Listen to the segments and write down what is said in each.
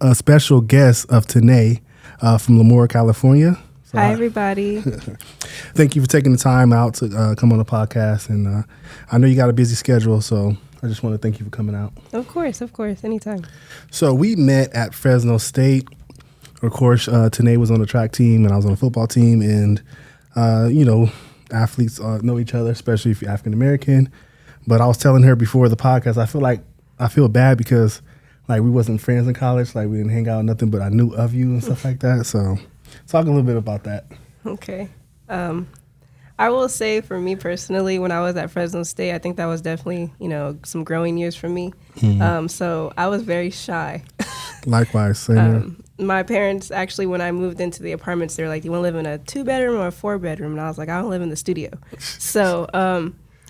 a special guest of Tanae from Lemoore, California. So Hi, everybody. Thank you for taking the time out to come on the podcast. And I know you got a busy schedule, so I just want to thank you for coming out. Of course. Anytime. So we met at Fresno State. Of course, Tanae was on the track team and I was on the football team. And, athletes know each other, especially if you're African American. But I was telling her before the podcast, I feel bad because like we wasn't friends in college. Like we didn't hang out or nothing, but I knew of you and stuff like that. So talk a little bit about that. Okay. I will say for me personally, when I was at Fresno State, I think that was definitely, some growing years for me. Mm-hmm. So I was very shy. Likewise, same here. My parents actually, when I moved into the apartments, they were like, "You want to live in a 2-bedroom or a 4-bedroom?" And I was like, "I don't live in the studio." So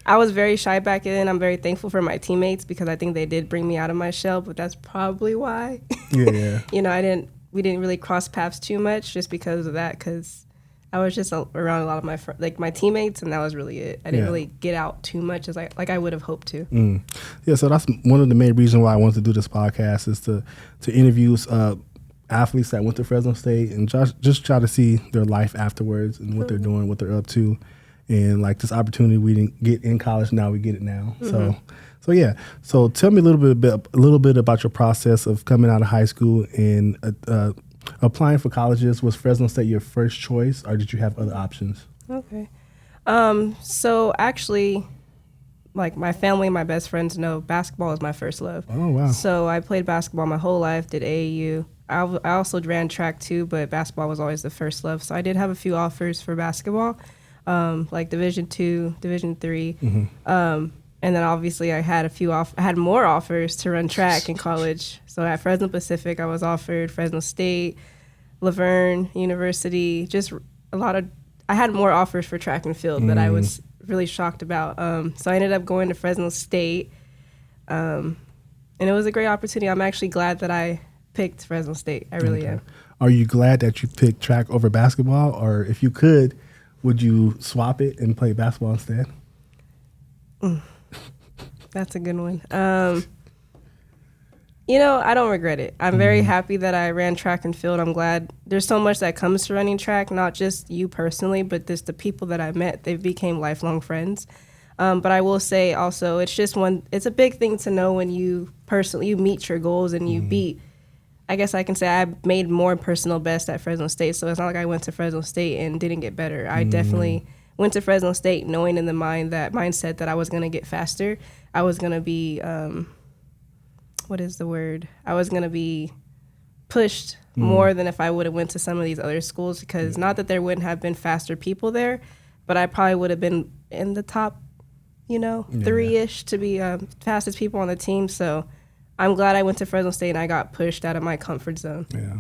I was very shy back then. I'm very thankful for my teammates because I think they did bring me out of my shell, but that's probably why. Yeah. We didn't really cross paths too much just because of that, because I was just around a lot of my teammates, and that was really it. I didn't really get out too much as I would have hoped to. Yeah, so that's one of the main reasons why I wanted to do this podcast is to interview athletes that went to Fresno State and just try to see their life afterwards and what they're doing, what they're up to, and like this opportunity we didn't get in college, now we get it now. Mm-hmm. So yeah. So tell me a little bit about your process of coming out of high school and applying for colleges. Was Fresno State your first choice, or did you have other options? Okay. So actually, like my family and my best friends know basketball was my first love. Oh, wow. So I played basketball my whole life, did AAU. I also ran track too, but basketball was always the first love. So I did have a few offers for basketball, like Division II, Division III. Mm-hmm. And then obviously I had more offers to run track in college. So at Fresno Pacific, I was offered Fresno State, Laverne University, I had more offers for track and field that I was really shocked about. So I ended up going to Fresno State, and it was a great opportunity. I'm actually glad that I picked Fresno State. I really am. Are you glad that you picked track over basketball, or if you could, would you swap it and play basketball instead? That's a good one. I don't regret it. I'm very happy that I ran track and field. I'm glad there's so much that comes to running track, not just you personally, but just the people that I met. They became lifelong friends. But I will say also, it's a big thing to know when you meet your goals and you beat. I guess I can say I made more personal best at Fresno State. So it's not like I went to Fresno State and didn't get better. I definitely went to Fresno State knowing in the mindset that I was going to get faster. I was going to be, what is the word? I was going to be pushed more than if I would have went to some of these other schools, because not that there wouldn't have been faster people there, but I probably would have been in the top, 3-ish to be fastest people on the team. So I'm glad I went to Fresno State and I got pushed out of my comfort zone. Yeah.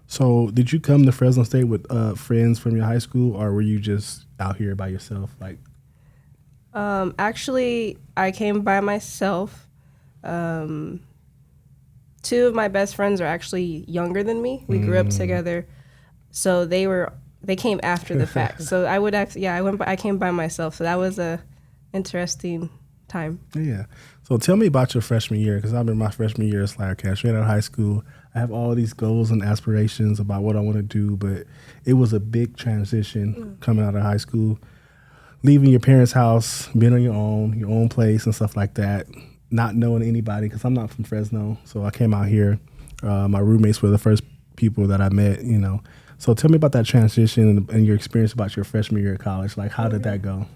So did you come to Fresno State with friends from your high school, or were you just out here by yourself? Actually, I came by myself. 2 of my best friends are actually younger than me. We grew up together, so they came after the fact. So I came by myself. So that was a interesting time. Yeah. So tell me about your freshman year, because I remember my freshman year as like, okay, straight out of high school. I have all these goals and aspirations about what I want to do, but it was a big transition coming out of high school, leaving your parents' house, being on your own place and stuff like that, not knowing anybody, because I'm not from Fresno. So I came out here. My roommates were the first people that I met, So tell me about that transition and your experience about your freshman year of college. Like, how did that go?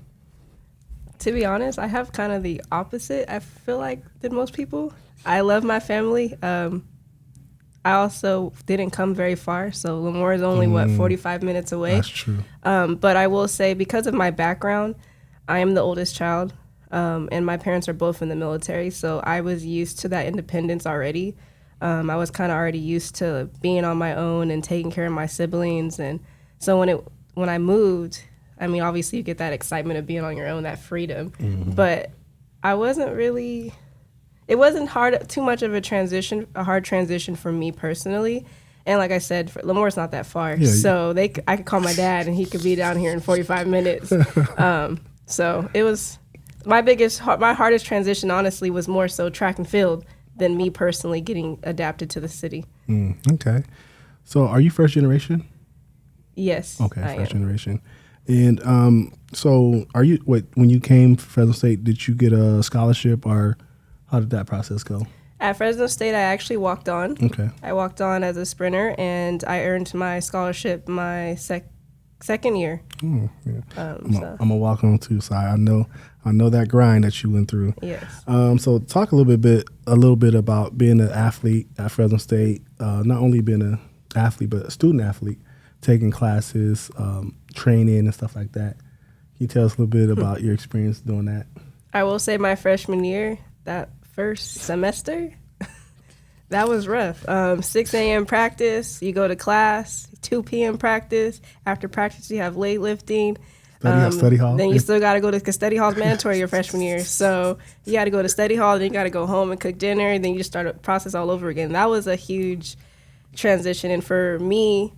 To be honest, I have kind of the opposite, I feel like, than most people. I love my family. I also didn't come very far, so Lemoore is only, 45 minutes away? That's true. But I will say, because of my background, I am the oldest child, and my parents are both in the military, so I was used to that independence already. I was kind of already used to being on my own and taking care of my siblings, and so when I moved, I mean, obviously you get that excitement of being on your own, that freedom, but I wasn't really, it wasn't too much of a hard transition for me personally. And like I said, Lemoore's not that far. Yeah, so I could call my dad and he could be down here in 45 minutes. So it was, my hardest transition honestly was more so track and field than me personally getting adapted to the city. Okay. So are you first generation? Yes. Okay, I first am. generation. And so are you, when you came to Fresno State, did you get a scholarship or how did that process go? At Fresno State, I actually walked on. Okay. I walked on as a sprinter, and I earned my scholarship my second year. Yeah. I'm So gonna walk on too. So I know that grind that you went through. yes. So talk a little bit about being an athlete at Fresno State. Not only being an athlete, but a student athlete, taking classes, training, and stuff like that. Can you tell us a little bit about your experience doing that? I will say my freshman year, that first semester, that was rough. 6 a.m. practice, you go to class, 2 p.m. practice. After practice, you have weightlifting. Study hall. Then you still got to go to study hall. Mandatory your freshman year. So you got to go to study hall, then you got to go home and cook dinner. Then you just start a process all over again. That was a huge transition. And for me,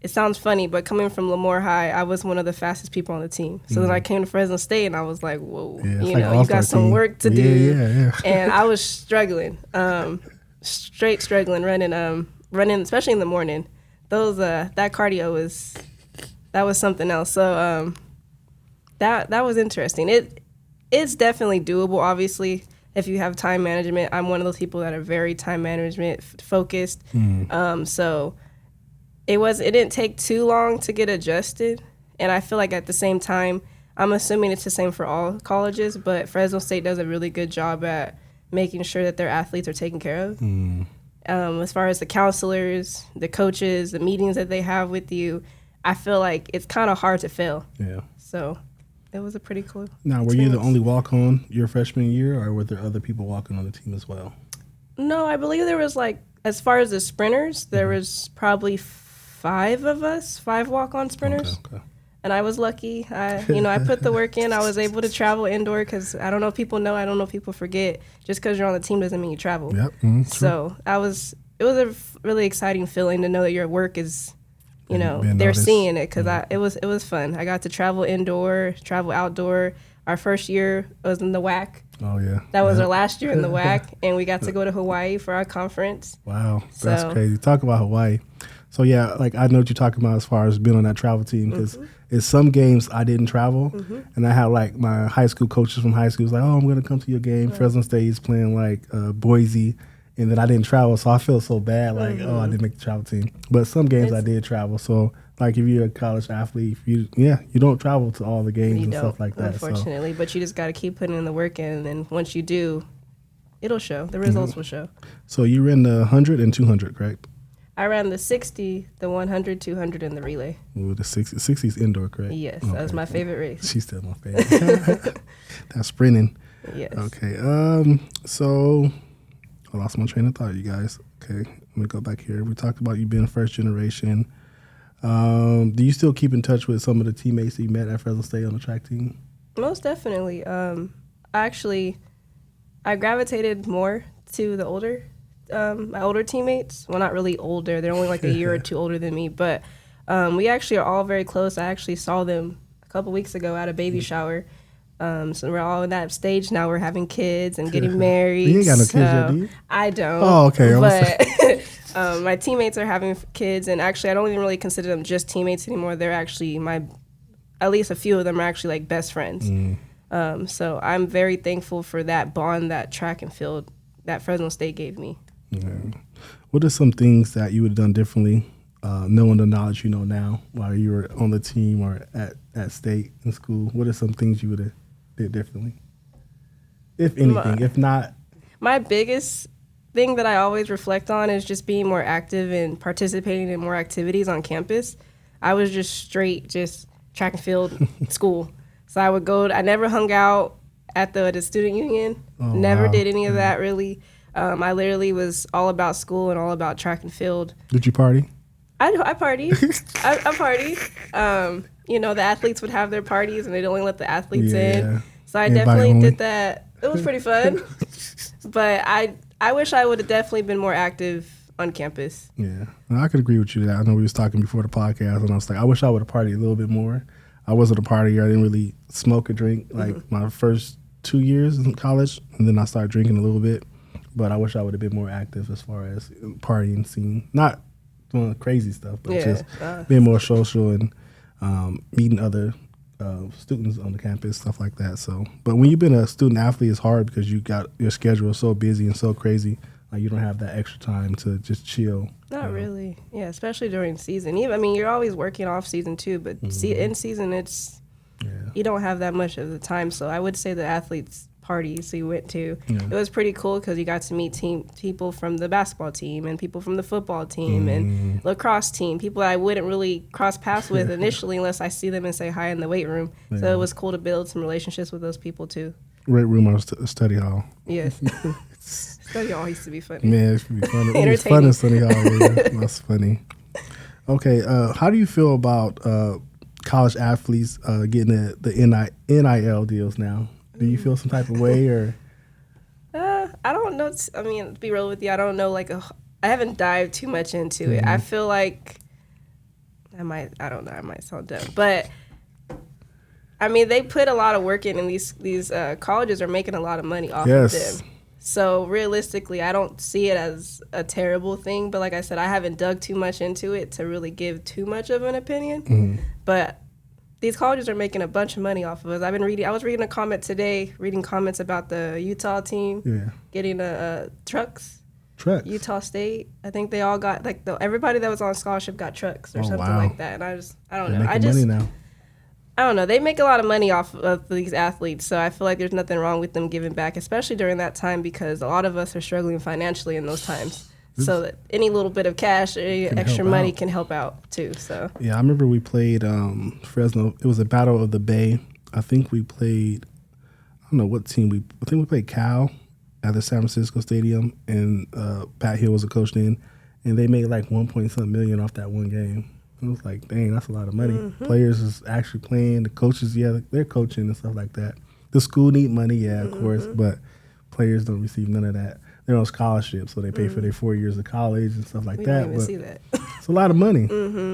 it sounds funny, but coming from Lemoore High, I was one of the fastest people on the team. So then I came to Fresno State, and I was like, whoa, Yeah, it's you like know, you all-star got some team. work to do. Yeah. And I was struggling, straight struggling, running, especially in the morning. That cardio was something else. So that was interesting. It's definitely doable, obviously, if you have time management. I'm one of those people that are very time management focused. So it didn't take too long to get adjusted. And I feel like at the same time, I'm assuming it's the same for all colleges, but Fresno State does a really good job at making sure that their athletes are taken care of. As far as the counselors, the coaches, the meetings that they have with you, I feel like it's kind of hard to fail. Yeah. So it was a pretty cool Now, were you the experience. only walk-on your freshman year, or were there other people walking on the team as well? No, I believe there was as far as the sprinters, there was probably 5 walk-on sprinters. Okay. And I was lucky. I put the work in. I was able to travel indoor because I don't know if people know. I don't know if people forget. Just because you're on the team doesn't mean you travel. Yep. So it was a really exciting feeling to know that your work is, Being they're noticed. seeing it because it was fun. I got to travel indoor, travel outdoor. Our first year was in the WAC. Oh, yeah. That was our last year in the WAC, and we got to go to Hawaii for our conference. Wow, that's So- crazy. Talk about Hawaii. So, yeah, like I know what you're talking about as far as being on that travel team because it's some games I didn't travel. And I had like my high school coaches from high school was like, oh, I'm going to come to your game. Fresno State's playing like Boise. And then I didn't travel. So I feel so bad like, oh, I didn't make the travel team. But some games I did travel. So like if you're a college athlete, you don't travel to all the games You and don't, stuff like that. unfortunately, but you just got to keep putting in the work in, and then once you do, it'll show. The results will show. So you ran the 100 and 200, correct? I ran the 60, the 100, 200, and the relay. Ooh, the 60's indoor, correct? Yes, that was my favorite race. She's still my favorite. That's sprinting. Yes. Okay. So I lost my train of thought, you guys. Okay. Let me go back here. We talked about you being first generation. Do you still keep in touch with some of the teammates that you met at Fresno State on the track team? Most definitely. I gravitated more to the my older teammates. Well, not really older. They're only like a year or two older than me. But we actually are all very close. I actually saw them a couple weeks ago at a baby shower. So we're all in that stage now. We're having kids and getting married. You ain't got no kids yet, do you? I don't. Oh, okay. I was But my teammates are having kids, and actually, I don't even really consider them just teammates anymore. They're actually at least a few of them are actually like best friends. So I'm very thankful for that bond, that track and field that Fresno State gave me. Yeah. What are some things that you would have done differently, knowing the knowledge you know now while you were on the team or at state in school? What are some things you would have did differently? If anything, if not. My biggest thing that I always reflect on is just being more active and participating in more activities on campus. I was just track and field school. So I never hung out at the student union. Never wow. did any of that really. I literally was all about school and all about track and field. Did you party? I partied. I partied. The athletes would have their parties and they'd only let the athletes in. So I Invite definitely only. did that. It was pretty fun. But I wish I would have definitely been more active on campus. Yeah, no, I could agree with you. That I know we was talking before the podcast, and I was like, I wish I would have partied a little bit more. I wasn't a partier. I didn't really smoke or drink like my first 2 years in college, and then I started drinking a little bit. but I wish I would have been more active as far as partying scene. Not doing crazy stuff, but just being more social and meeting other students on the campus, stuff like that. So, but when you've been a student athlete, it's hard because you got your schedule is so busy and so crazy. Like you don't have that extra time to just chill. Not really. Yeah, especially during season. Even, I mean, you're always working off season too, but in season, you don't have that much of the time. So I would say the athletes' parties we went to, it was pretty cool because you got to meet people from the basketball team and people from the football team and lacrosse team, people that I wouldn't really cross paths with initially unless I see them and say hi in the weight room. Yeah. So it was cool to build some relationships with those people too. Weight room or study hall. Yes. Study hall used to be funny. Man, it used to be funny. It was fun in study hall. Yeah. That's funny. Okay, how do you feel about college athletes getting the NIL deals now? Do you feel some type of way or? I don't know. I mean, to be real with you, I don't know. I haven't dived too much into it. I feel like I don't know. I might sound dumb, but I mean, they put a lot of work in, and these colleges are making a lot of money off of them. So realistically, I don't see it as a terrible thing. But like I said, I haven't dug too much into it to really give too much of an opinion. But these colleges are making a bunch of money off of us. I was reading a comment today, reading comments about the Utah team getting trucks. Trucks. Utah State. I think they all got everybody that was on scholarship got trucks or something like that. And I don't know. Money now. I don't know. They make a lot of money off of these athletes, so I feel like there's nothing wrong with them giving back, especially during that time because a lot of us are struggling financially in those times. So that any little bit of cash, any extra money can help out too. So yeah, I remember we played Fresno. It was a Battle of the Bay. I think we played. I don't know what team I think we played Cal at the San Francisco Stadium, and Pat Hill was a coach then, and they made like 1.something million off that one game. It was like, dang, that's a lot of money. Players is actually playing. The coaches, they're coaching and stuff like that. The school need money, of course, but players don't receive none of that. They're on scholarship, so they pay for their 4 years of college and stuff like that. We didn't even see that. It's a lot of money.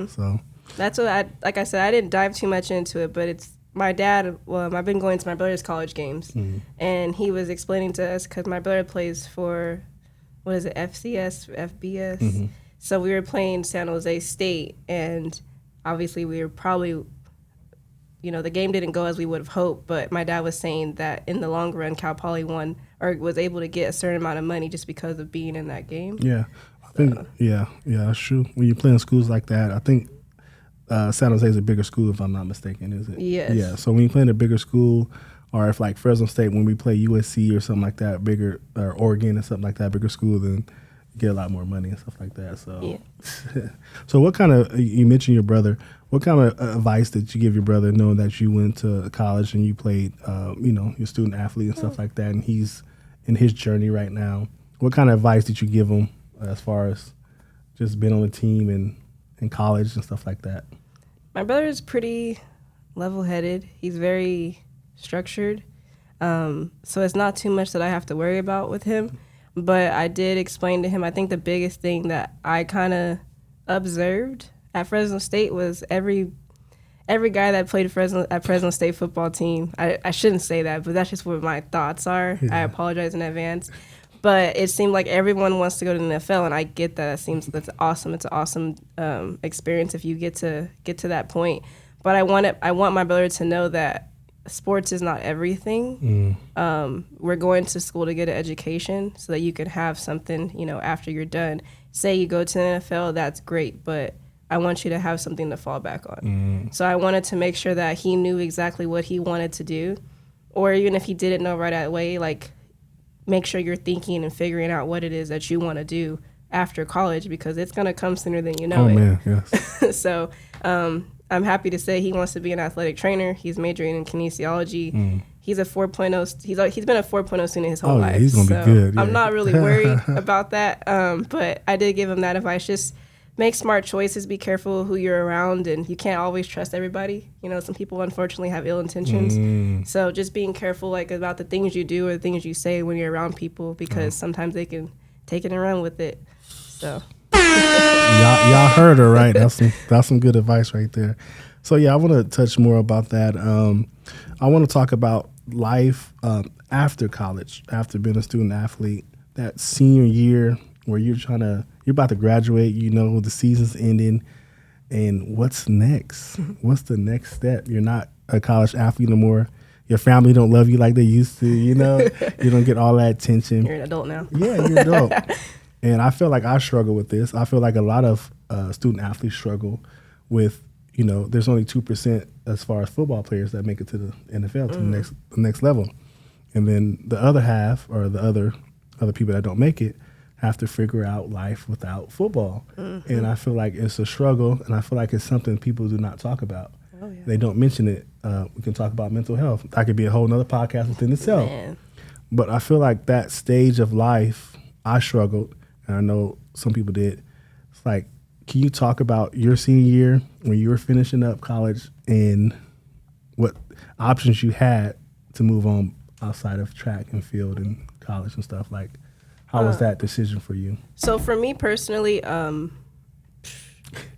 So that's what like I said, I didn't dive too much into it, but it's my dad. Well, I've been going to my brother's college games, and he was explaining to us because my brother plays for, what is it, FCS, FBS. So we were playing San Jose State, and obviously we were probably, the game didn't go as we would have hoped, but my dad was saying that in the long run, Cal Poly won or was able to get a certain amount of money just because of being in that game. Yeah, I think, that's true. When you play in schools like that, I think San Jose is a bigger school, if I'm not mistaken, is it? Yes. Yeah, so when you play in a bigger school, or if like Fresno State, when we play USC or something like that, bigger, or Oregon or something like that, bigger school, then you get a lot more money and stuff like that. So, So what kind of, you mentioned your brother, what kind of advice did you give your brother knowing that you went to college and you played, your student athlete and stuff like that, and he's in his journey right now? What kind of advice did you give him as far as just being on the team and in college and stuff like that? My brother is pretty level-headed. He's very structured. So it's not too much that I have to worry about with him. But I did explain to him, I think the biggest thing that I kind of observed at Fresno State was every guy that played at Fresno State football team, I shouldn't say that, but that's just what my thoughts are. I apologize in advance. But it seemed like everyone wants to go to the NFL, and I get that. That's awesome. It's an awesome experience if you get to that point. But I want my brother to know that sports is not everything. We're going to school to get an education so that you can have something, after you're done. Say you go to the NFL, that's great, but I want you to have something to fall back on. So I wanted to make sure that he knew exactly what he wanted to do, or even if he didn't know right away, like make sure you're thinking and figuring out what it is that you want to do after college, because it's going to come sooner than you know it. Man, yes. So I'm happy to say he wants to be an athletic trainer. He's majoring in kinesiology. He's a 4.0. He's been a 4.0 student his whole life. He's gonna be good. Yeah. I'm not really worried about that. But I did give him that advice. Just make smart choices. Be careful who you're around, and you can't always trust everybody. Some people unfortunately have ill intentions. So just being careful, about the things you do or the things you say when you're around people, because sometimes they can take it and run with it. So. Y'all heard her, right? That's some good advice right there. So I want to touch more about that. I want to talk about life after college, after being a student athlete. that senior year where you're about to graduate, the season's ending, and what's next? What's the next step? You're not a college athlete no more. Your family don't love you like they used to, you don't get all that attention. You're an adult now. Yeah, you're an adult. And I feel like I struggle with this. I feel like a lot of student athletes struggle with, there's only 2% as far as football players that make it to the NFL, to the next level. And then the other half, or the other people that don't make it, have to figure out life without football. And I feel like it's a struggle, and I feel like it's something people do not talk about. Oh, yeah. They don't mention it. We can talk about mental health. That could be a whole nother podcast within itself. Man. But I feel like that stage of life, I struggled, and I know some people did. It's like, can you talk about your senior year when you were finishing up college and what options you had to move on outside of track and field and college and stuff? Like, how was that decision for you? So for me personally,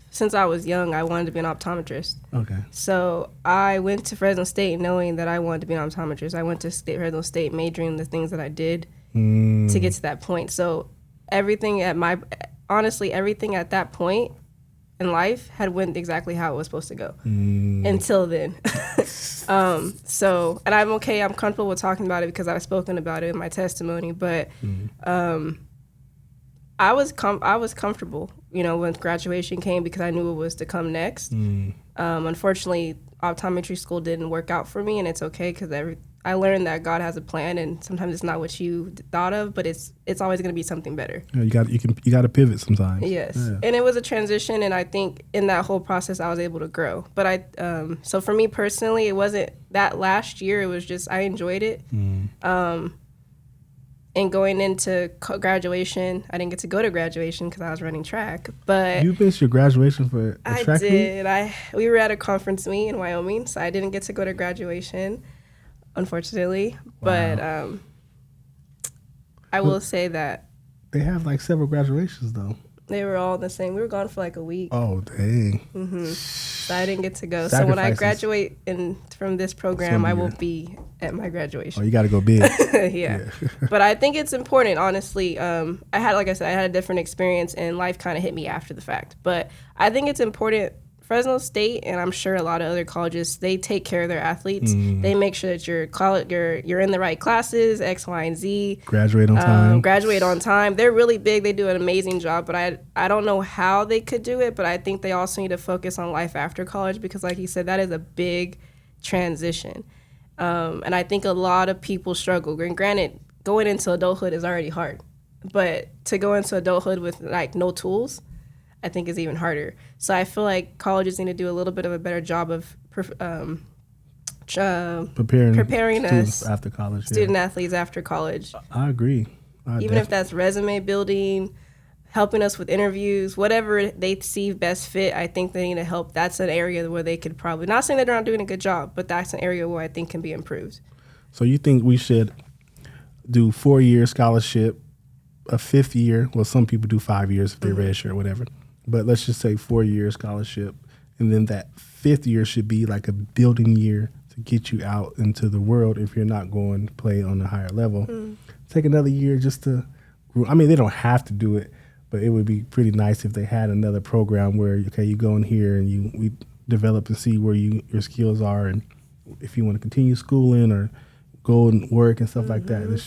since I was young, I wanted to be an optometrist. Okay. So I went to Fresno State knowing that I wanted to be an optometrist. I went to Fresno State majoring in the things that I did to get to that point. So everything at that point in life had went exactly how it was supposed to go until then. And I'm comfortable with talking about it because I've spoken about it in my testimony, but I was comfortable, when graduation came because I knew it was to come next. Unfortunately, optometry school didn't work out for me, and it's okay because I learned that God has a plan, and sometimes it's not what you thought of, but it's always going to be something better. Yeah, you got to pivot sometimes. Yes, yeah. And it was a transition, and I think in that whole process I was able to grow. But so for me personally, it wasn't that last year. It was just I enjoyed it. And going into graduation, I didn't get to go to graduation because I was running track. But you missed your graduation for a track meet? I did. We were at a conference meet in Wyoming, so I didn't get to go to graduation, unfortunately. Wow. But I will say that they have like several graduations though. They were all the same. We were gone for like a week. Oh, dang. So I didn't get to go. So when I graduate from this program, I will be at my graduation. Oh, you got to go big. Yeah. But I think it's important, honestly. I had a different experience, and life kind of hit me after the fact. But I think it's important. Fresno State, and I'm sure a lot of other colleges, they take care of their athletes. They make sure that you're in the right classes, X, Y, and Z. Graduate on time. They're really big. They do an amazing job, but I don't know how they could do it, but I think they also need to focus on life after college because, like you said, that is a big transition. And I think a lot of people struggle. And granted, going into adulthood is already hard, but to go into adulthood with like no tools, I think is even harder. So I feel like colleges need to do a little bit of a better job of preparing us after college, student athletes after college. I agree. Even if that's resume building, helping us with interviews, whatever they see best fit, I think they need to help. That's an area where they could probably, not saying that they're not doing a good job, but that's an area where I think can be improved. So you think we should do 4-year scholarship, a 5th year? Well, some people do 5 years if they're redshirt or whatever. But let's just say 4-year scholarship, and then that 5th year should be like a building year to get you out into the world if you're not going to play on a higher level. Take another year just to, they don't have to do it, but it would be pretty nice if they had another program where, okay, you go in here and we develop and see where your skills are, and if you want to continue schooling or go and work and stuff like that, there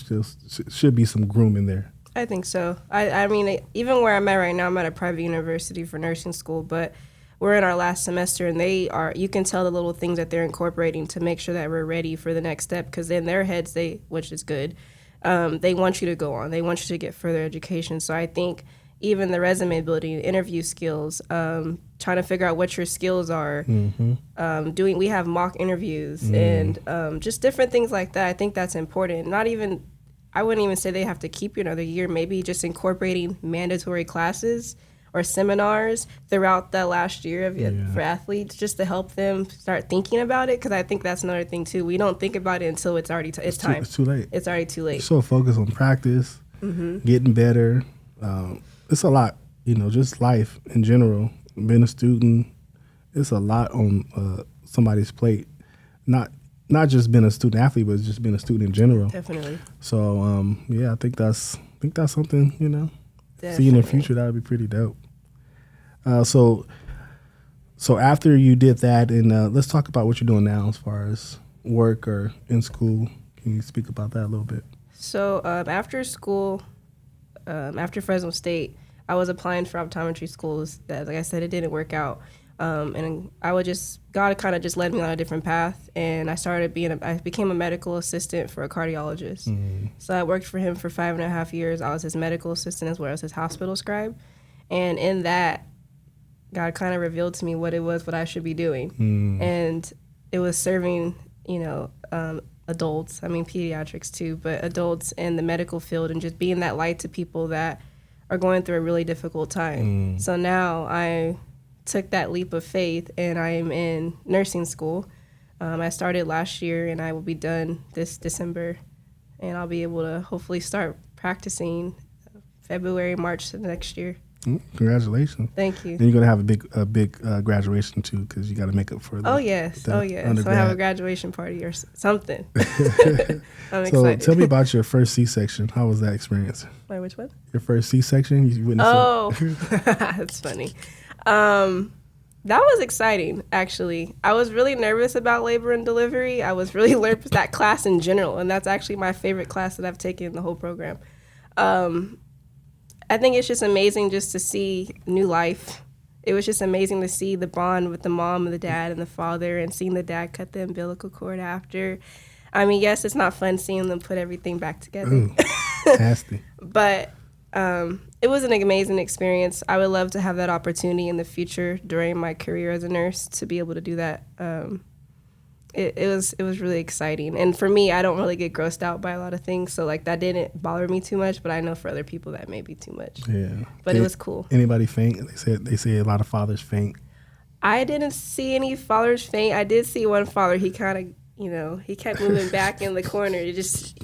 should be some grooming there. I think so. I mean, even where I'm at right now, I'm at a private university for nursing school, but we're in our last semester, and you can tell the little things that they're incorporating to make sure that we're ready for the next step, because in their heads, which is good, they want you to go on. They want you to get further education. So I think even the resume building, interview skills, trying to figure out what your skills are, we have mock interviews and just different things like that. I think that's important. I wouldn't even say they have to keep you another year. Maybe just incorporating mandatory classes or seminars throughout the last year for athletes, just to help them start thinking about it. Because I think that's another thing too. We don't think about it until it's already it's time. It's too late. It's already too late. So focus on practice, getting better. It's a lot, just life in general. Being a student, it's a lot on somebody's plate. Not just being a student athlete, but just being a student in general. Definitely. So I think that's think that's something, you know, Definitely. see in the future. That would be pretty dope. So after you did that, and let's talk about what you're doing now as far as work or in school. Can you speak about that a little bit? So after school, after Fresno State, I was applying for optometry schools that, like I said, it didn't work out. And God kind of just led me on a different path. And I became a medical assistant for a cardiologist. So I worked for him for 5.5 years. I was his medical assistant as well as his hospital scribe. And in that, God kind of revealed to me what I should be doing. And it was serving, adults, pediatrics too, but adults in the medical field and just being that light to people that are going through a really difficult time. So now I took that leap of faith and I am in nursing school. I started last year and I will be done this December, and I'll be able to hopefully start practicing February, March of next year. Congratulations. Thank you. And you're gonna have a big graduation too, because you got to make up for the. Oh yes. So I have a graduation party or something. I'm excited. So tell me about your first C-section. How was that experience? Wait, which one? Your first C-section. You witnessed it? That's funny. That was exciting, actually. I was really nervous about labor and delivery. I was really nervous that class in general, and that's actually my favorite class that I've taken in the whole program. I think it's just amazing just to see new life. It was just amazing to see the bond with the mom and the dad and the father, and seeing the dad cut the umbilical cord after. Yes, it's not fun seeing them put everything back together. Ooh, nasty. But it was an amazing experience. I would love to have that opportunity in the future during my career as a nurse to be able to do that. It was really exciting. And for me, I don't really get grossed out by a lot of things, so like that didn't bother me too much, but I know for other people that may be too much. Yeah. But it was cool. Anybody faint? They say a lot of fathers faint. I didn't see any fathers faint. I did see one father. He kind of, he kept moving back in the corner.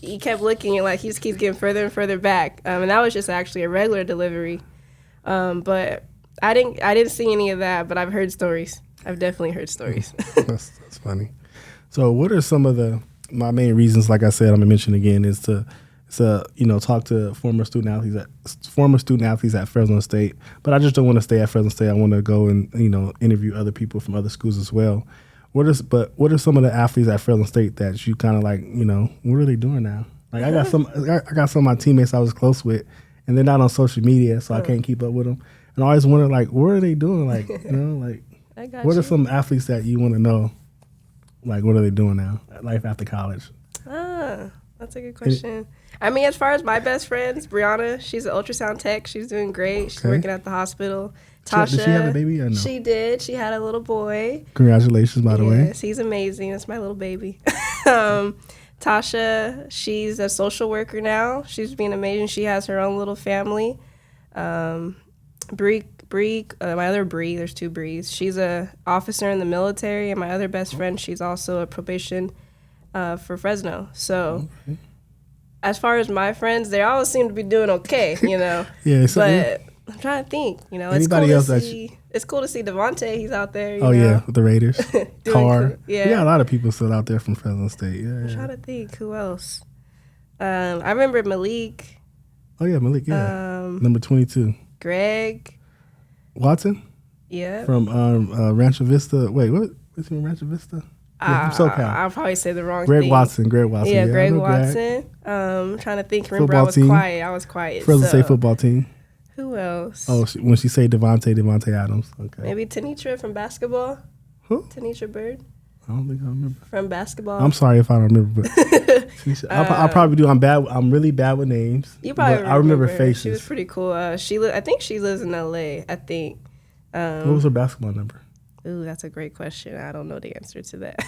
He kept looking and like he just keeps getting further and further back. And that was just actually a regular delivery. But I didn't see any of that, but I've heard stories. I've definitely heard stories. That's funny. So what are some of my main reasons, like I said, I'm going to mention again, is to talk to former student athletes at Fresno State. But I just don't want to stay at Fresno State. I want to go and, interview other people from other schools as well. What are some of the athletes at Fresno State that you kind of like, what are they doing now? Like I got some of my teammates I was close with, and they're not on social media, so I can't keep up with them. And I always wonder, like, what are they doing? Like, what are some athletes that you want to know? Like, what are they doing now? Life after college. That's a good question. As far as my best friends, Brianna, she's an ultrasound tech. She's doing great. She's working at the hospital. Tasha. Did she have a baby or no? She did. She had a little boy. Congratulations, by the way. Yes, he's amazing. That's my little baby. Tasha, she's a social worker now. She's being amazing. She has her own little family. Bree, my other Bree, there's two Brees. She's a officer in the military, and my other best friend, she's also a probation for Fresno. So, as far as my friends, they all seem to be doing okay, Yeah. But I'm trying to think, it's cool to see Devontae. He's out there. Yeah, with the Raiders. Carr. Cool. Yeah. We got a lot of people still out there from Fresno State. Yeah. I'm trying to think who else. I remember Malik. Oh yeah, Malik. Yeah. Number 22. Greg. Watson? Yeah. From Rancho Vista. Wait, what's from Rancho Vista? Yeah, from SoCal. I'll probably say the wrong Greg thing. Watson. Yeah, Greg Watson. I'm trying to think. Remember, I was quiet. Fresno State football team. Who else? Oh, when she say Devontae Adams. Okay. Maybe Tanitra from basketball. Who? Tanitra Bird. I don't think I remember. From basketball. I'm sorry if I don't remember, but I probably do. I'm really bad with names. You probably I remember faces. She was pretty cool. I think she lives in LA. I think. What was her basketball number? Ooh, that's a great question. I don't know the answer to that.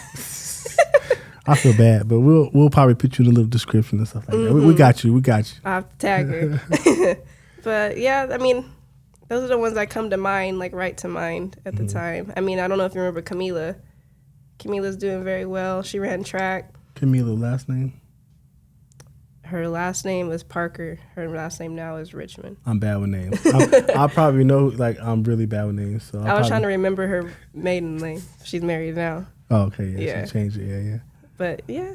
I feel bad, but we'll probably put you in a little description and stuff like that. We got you. I'll have to tag her. But yeah, those are the ones that come to mind, like right to mind at the time. I don't know if you remember Camila. Camila's doing very well. She ran track. Camila, last name? Her last name was Parker. Her last name now is Richmond. I'm bad with names. I probably know, I'm really bad with names. So I was trying to remember her maiden name. She's married now. Oh, okay. Yeah. She changed it. Yeah. But yeah.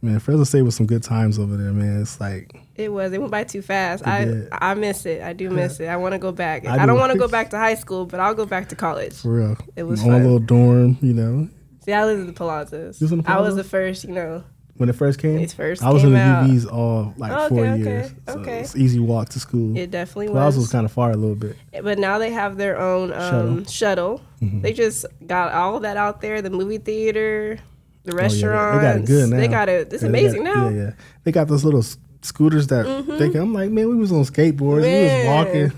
Man, Fresno State was some good times over there, man. It's like It went by too fast. did. I miss it. I do miss it. I want to go back. I I don't do. want to go back to high school, but I'll go back to college. for real. It was on a fun. little dorm, you know. See, I lived in the Palazzas. You was in the I was Palazzas? the first, you know. When it first came, It first I was came in the out. UVs all like 4 Okay, years. So okay. it's easy walk to school. It definitely Plaza was was. kind of far a little bit. But now they have their own shuttle. Mm-hmm. They just got all of that out there. The movie theater, the Oh, yeah, restaurants. they got it good now. They got it. It's Yeah, amazing they got, now. Yeah. They got those little scooters that I'm like, man, we was on skateboards. We was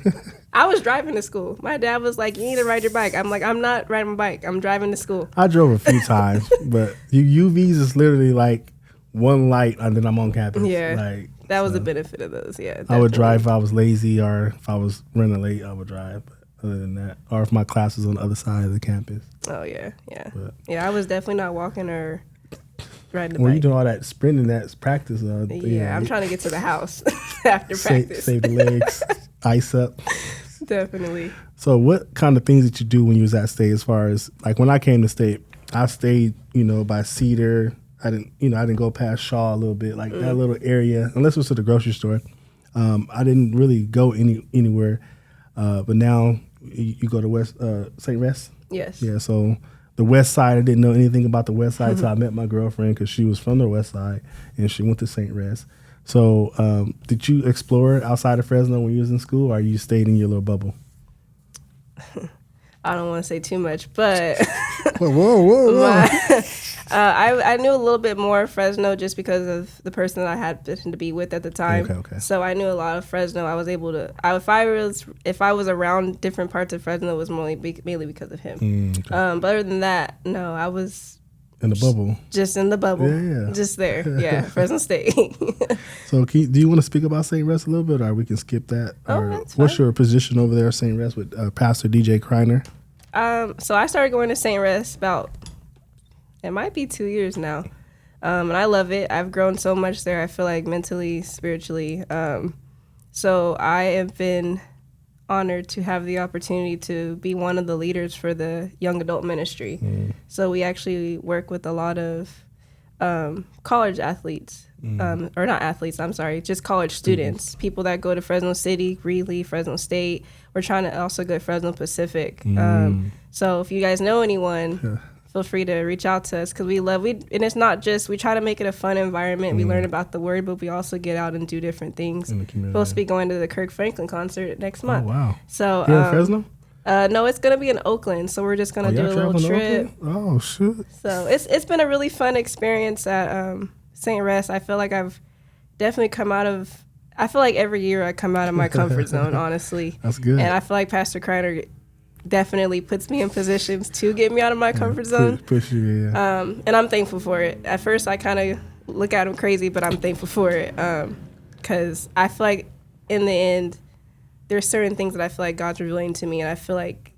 walking. I was driving to school. My dad was like, "You need to ride your bike." I'm like, "I'm not riding my bike. I'm driving to school." I drove a few times, but UVs is literally like one light and then I'm on campus. Yeah. Like, That was so the benefit of those. Yeah, I would definitely. drive if I was lazy or if I was running late, I would drive. But other than that, or if my class was on the other side of the campus. Oh yeah, yeah, But- yeah. I was definitely not walking or riding the When bike. you do all that sprinting, that's practice. Yeah, I'm trying to get to the house after save, practice. save the legs, ice up. Definitely. So what kind of things did you do when you was at state as far as like when I came to state, I stayed, by Cedar. I didn't go past Shaw a little bit, like that little area, unless it was to the grocery store. I didn't really go anywhere. But now you go to West St. Rest. Yes. Yeah, so the West Side, I didn't know anything about the West Side, so I met my girlfriend because she was from the West Side and she went to St. Rest. So did you explore outside of Fresno when you was in school, or you stayed in your little bubble? I don't want to say too much, but Whoa. I knew a little bit more of Fresno just because of the person that I had to be with at the time. Okay. So I knew a lot of Fresno. I was able to. If I was around different parts of Fresno, it was mainly because of him. Okay. But other than that, no, I was In the bubble. just in the bubble, Yeah. just there. Yeah, Fresno State. So do you want to speak about St. Rest a little bit, or we can skip that? Oh, Or that's what's fine. your position over there at St. Rest with Pastor DJ Kreiner? So I started going to St. Rest it might be 2 years now. And I love it. I've grown so much there. I feel like mentally, spiritually. So I have been honored to have the opportunity to be one of the leaders for the young adult ministry. So we actually work with a lot of college athletes, or not athletes, I'm sorry, just college students, people that go to Fresno City, Greeley, Fresno State. We're trying to also go to Fresno Pacific. So if you guys know anyone, feel free to reach out to us because and it's not just, we try to make it a fun environment. We learn about the word, but we also get out and do different things. In the community. We'll be going to the Kirk Franklin concert next Oh, month. wow. So Here in Fresno? no, it's gonna be in Oakland, so we're just gonna do a y'all little traveling to trip. Oakland? Oh, shit. So it's been a really fun experience at St. Rest. I feel like I've definitely come out of. I feel like every year I come out of my comfort zone, honestly. That's good. And I feel like Pastor Kreiner definitely puts me in positions to get me out of my comfort zone. Push you, yeah. And I'm thankful for it. At first, I kind of look at him crazy, but I'm thankful for it because I feel like in the end, there's certain things that I feel like God's revealing to me, and I feel like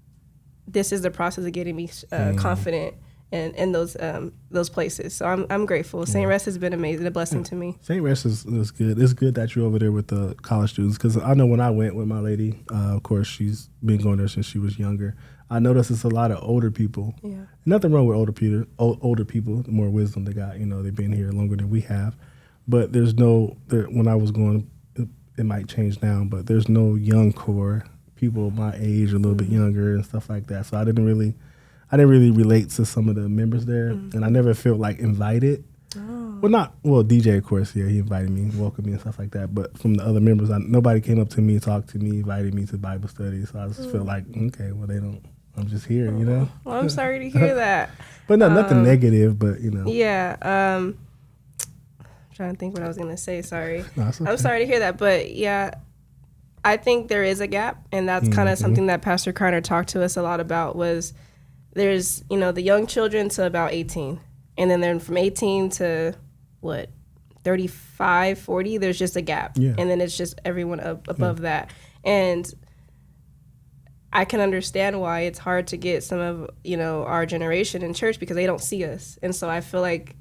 this is the process of getting me confident in those places. So I'm grateful. St. Rest has been amazing, a blessing to me. St. Rest is good. It's good that you're over there with the college students because I know when I went with my lady, of course, she's been going there since she was younger. I noticed it's a lot of older people. Yeah. Nothing wrong with older people. The more wisdom they got, they've been here longer than we have. But when I was going, it might change now, but there's no young core, people my age, a little bit younger and stuff like that. So I didn't really relate to some of the members there, and I never felt like invited. Well, DJ, of course, yeah, he invited me, welcomed me and stuff like that. But from the other members, nobody came up to me, talked to me, invited me to Bible study. So I just felt like, okay, well, they don't, I'm just here, Well, I'm sorry to hear that. But nothing negative, but, Yeah. Trying to think what I was going to say. Sorry. No, it's okay. I'm sorry to hear that. But yeah, I think there is a gap. And that's kind of something that Pastor Kreiner talked to us a lot about was there's, the young children to about 18. And then from 18 to 35, 40, there's just a gap. Yeah. And then it's just everyone up above that. And I can understand why it's hard to get some of, our generation in church because they don't see us. And so I feel like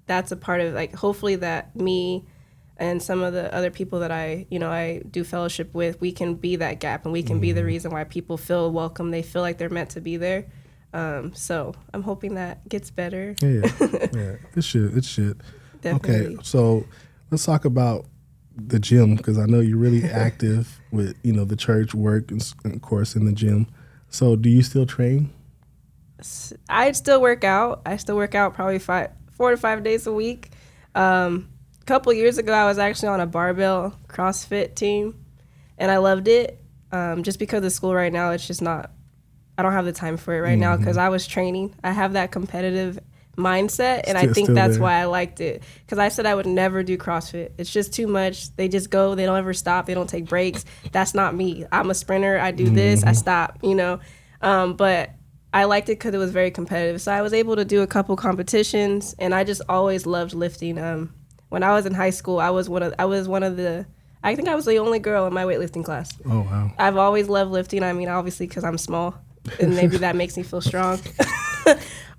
that's a part of hopefully that me and some of the other people that I do fellowship with, we can be that gap and we can be the reason why people feel welcome. They feel like they're meant to be there. So I'm hoping that gets better. Yeah. It should. Definitely. definitely. Okay, so let's talk about the gym because I know you're really active with the church work and of course in the gym. So do you still train? I still work out. I still work out probably 4 to 5 days a week. A couple years ago, I was actually on a barbell CrossFit team, and I loved it. Just because of school right now, it's just not. I don't have the time for it right now because I was training. I have that competitive mindset, and I think that's why I liked it, because I said I would never do CrossFit. It's just too much. They just go, they don't ever stop, they don't take breaks. That's not me. I'm a sprinter. I do this, I stop, but I liked it because it was very competitive. So I was able to do a couple competitions, and I just always loved lifting. When I was in high school, I think I was the only girl in my weightlifting class. Oh wow. I've always loved lifting. I mean, obviously because I'm small, and maybe that makes me feel strong.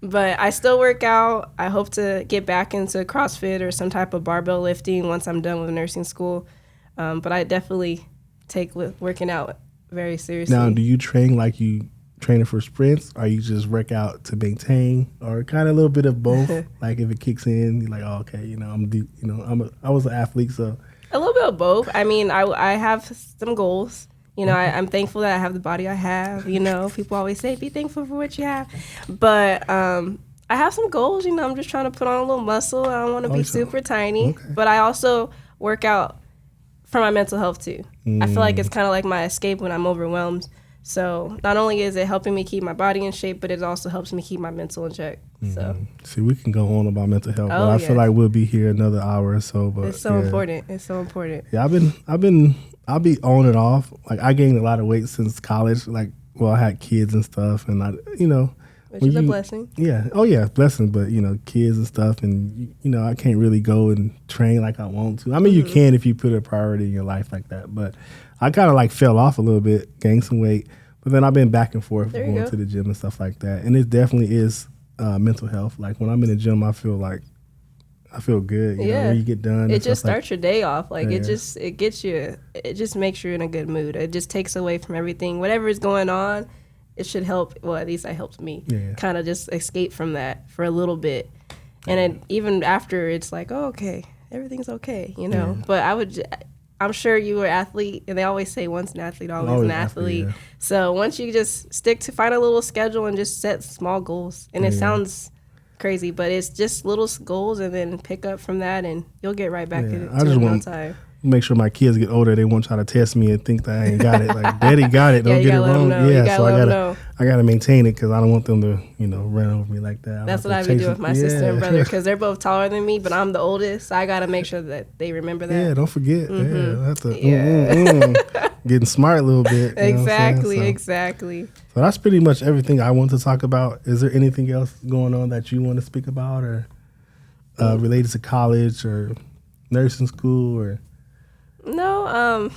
But I still work out. I hope to get back into CrossFit or some type of barbell lifting once I'm done with nursing school. But I definitely take working out very seriously. Now, do you train like you training for sprints, or you just work out to maintain, or kind of a little bit of both? Like if it kicks in, you're like, oh, okay, I was an athlete, so a little bit of both. I mean, I have some goals. I'm thankful that I have the body I have. People always say, be thankful for what you have. But I have some goals. I'm just trying to put on a little muscle. I don't want to be super tiny. Okay. But I also work out for my mental health, too. I feel like it's kind of like my escape when I'm overwhelmed. So not only is it helping me keep my body in shape, but it also helps me keep my mental in check. So see, we can go on about mental health, but I feel like we'll be here another hour or so. But it's so important. It's so important. Yeah, I'll be on and off. Like I gained a lot of weight since college. Like, well, I had kids and stuff, and which is a blessing. Yeah. Oh yeah, blessing. But kids and stuff, and I can't really go and train like I want to. I mean, you can if you put a priority in your life like that. But I kind of like fell off a little bit, gained some weight, but then I've been back and forth going to the gym and stuff like that. And it definitely is mental health. Like when I'm in the gym, I feel good. You know, when you get done. It just starts your day off. Like it just makes you in a good mood. It just takes away from everything. Whatever is going on, it should help. Well, at least that helps me kind of just escape from that for a little bit. And even after, it's like, oh, okay, everything's okay, But I'm sure you were an athlete, and they always say once an athlete, always an athlete. Yeah. So once you just find a little schedule and just set small goals. And it sounds crazy, but it's just little goals, and then pick up from that, and you'll get right back to it in no time. Make sure my kids get older. They won't try to test me and think that I ain't got it. Like, Daddy got it. Don't get it wrong. Yeah, so I gotta maintain it because I don't want them to, run over me like that. That's what I be doing with my sister and brother because they're both taller than me, but I'm the oldest. So I gotta make sure that they remember that. Yeah, don't forget. Getting smart a little bit. Exactly. So that's pretty much everything I want to talk about. Is there anything else going on that you want to speak about, or related to college or nursing school or? No,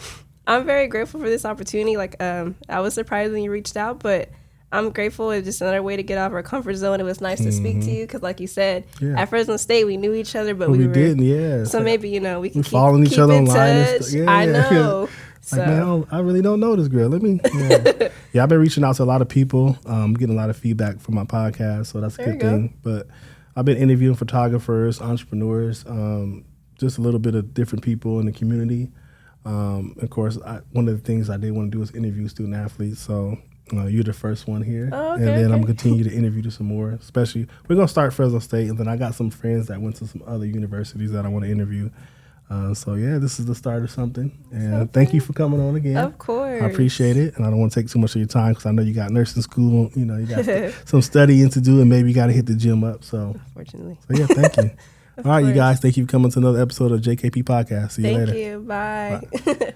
I'm very grateful for this opportunity. Like, I was surprised when you reached out, but I'm grateful. It's just another way to get out of our comfort zone. It was nice to speak to you because, like you said, at Fresno State we knew each other, but we didn't. Yeah. So maybe we can following each other online. I know. Like, man, I really don't know this girl. Let me. I've been reaching out to a lot of people. Getting a lot of feedback from my podcast, so that's a good thing. But I've been interviewing photographers, entrepreneurs, just a little bit of different people in the community. Of course, one of the things I did want to do is interview student athletes. So you're the first one here. And then I'm going to continue to interview some more. Especially, we're going to start Fresno State, and then I got some friends that went to some other universities that I want to interview. This is the start of something. And thank you for coming on again. Of course. I appreciate it. And I don't want to take too much of your time because I know you got nursing school. You got some studying to do, and maybe you got to hit the gym up. So, unfortunately. So, thank you. All right, you guys. Thank you for coming to another episode of JKP Podcast. See you later. Thank you. Bye.